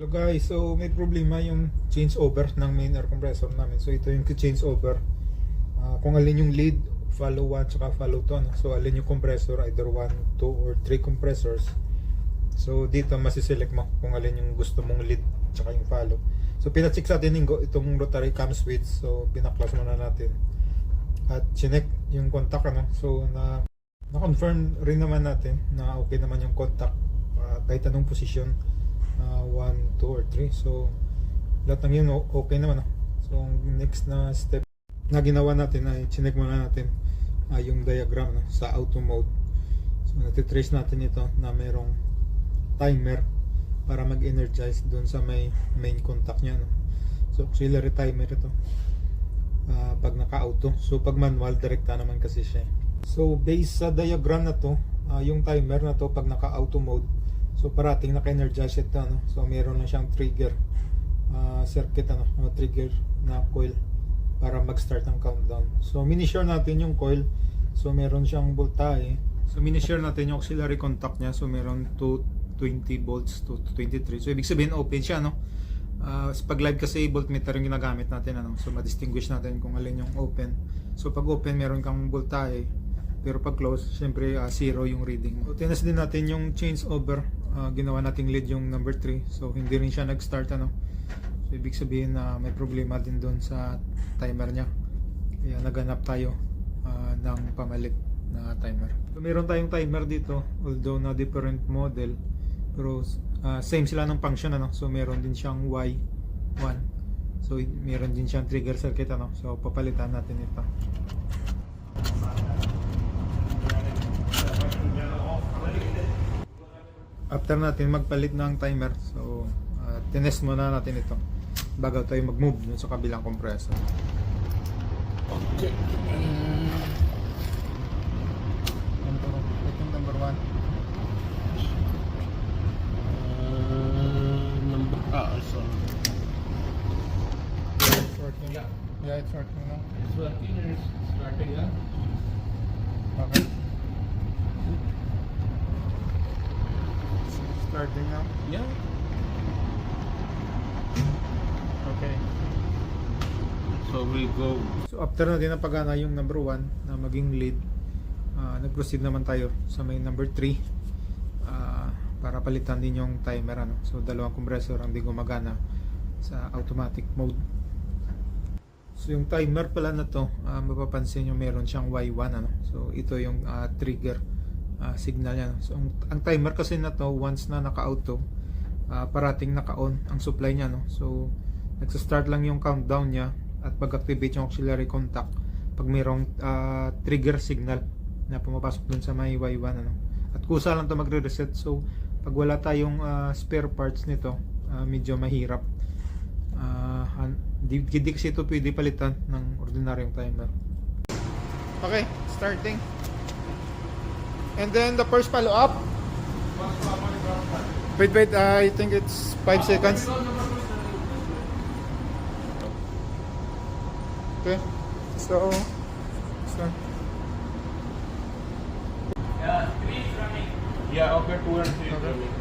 Hello guys, so may problema yung change over ng main air compressor namin. So ito yung change over. Kung alin yung lead, follow 1 tsaka follow 2. So alin yung compressor, either 1, 2 or 3 compressors. So dito masiselect mo kung alin yung gusto mong lead tsaka yung follow. So pinacheck sa atin itong rotary cam switch. So pinaklas muna natin. At chinek yung contact So na-confirm rin naman natin na okay naman yung contact kahit anong position. 1, 2 or 3. So lahat ng yun okay naman. So next na step na ginawa natin ay chinek muna natin yung diagram sa auto mode. So natitrace natin ito na mayroong timer para mag-energize doon sa may main contact nya. So auxiliary timer ito pag naka-auto. So pag manual, direkta naman kasi siya. So based sa diagram na to, yung timer na to pag naka-auto mode, so parating naka-energize ito. So meron lang siyang trigger circuit, trigger na coil para mag-start ang countdown. So minisure natin yung coil. So meron siyang voltahe. So minisure natin yung auxiliary contact niya. So meron 220 volts to 23. So ibig sabihin open siya, pag live kasi voltmeter yung ginagamit natin, so ma-distinguish natin kung alin yung open. So pag open meron kang voltahe, pero pag close syempre zero yung reading. So tinas din natin yung change over. Ginawa nating lead yung number 3. So hindi rin siya nag-start. So ibig sabihin na may problema din doon sa timer niya. Kaya naganap tayo ng pamalit na timer. So meron tayong timer dito, although na different model, pero same sila ng function. So meron din siyang Y1. So meron din siyang trigger circuit. So papalitan natin ito. After natin magpalit ng timer, so tinest muna natin ito bago tayo mag-move dun sa kabilang compressor. Okay. Itong number 1. Sorry. It's working. Yeah, it's working now. It's working and it's starting, yeah? Okay. Starting now. Yeah. Okay. So we go. So after natin napagana yung number 1 na maging lead, nag-proceed naman tayo sa may number 3 para palitan din yung timer. So dalawang compressor ang di gumagana sa automatic mode. So yung timer pala na to, mapapansin nyo meron siyang Y1. So ito yung trigger signal niya. So ang timer kasi na to, once na naka-auto, parating naka-on ang supply niya. So nagsa-start lang yung countdown niya at pag-activate yung auxiliary contact pag mayroong trigger signal na pumapasok dun sa may Y1. At kusa lang to magre-reset. So pag wala tayong spare parts nito, medyo mahirap. Di kasi ito pwede palitan ng ordinaryong timer. Okay, starting. And then the first follow up. Wait, I think it's 5 seconds. Okay, so start. Yeah, 3 is running. Yeah, okay, 2 and 3 is running.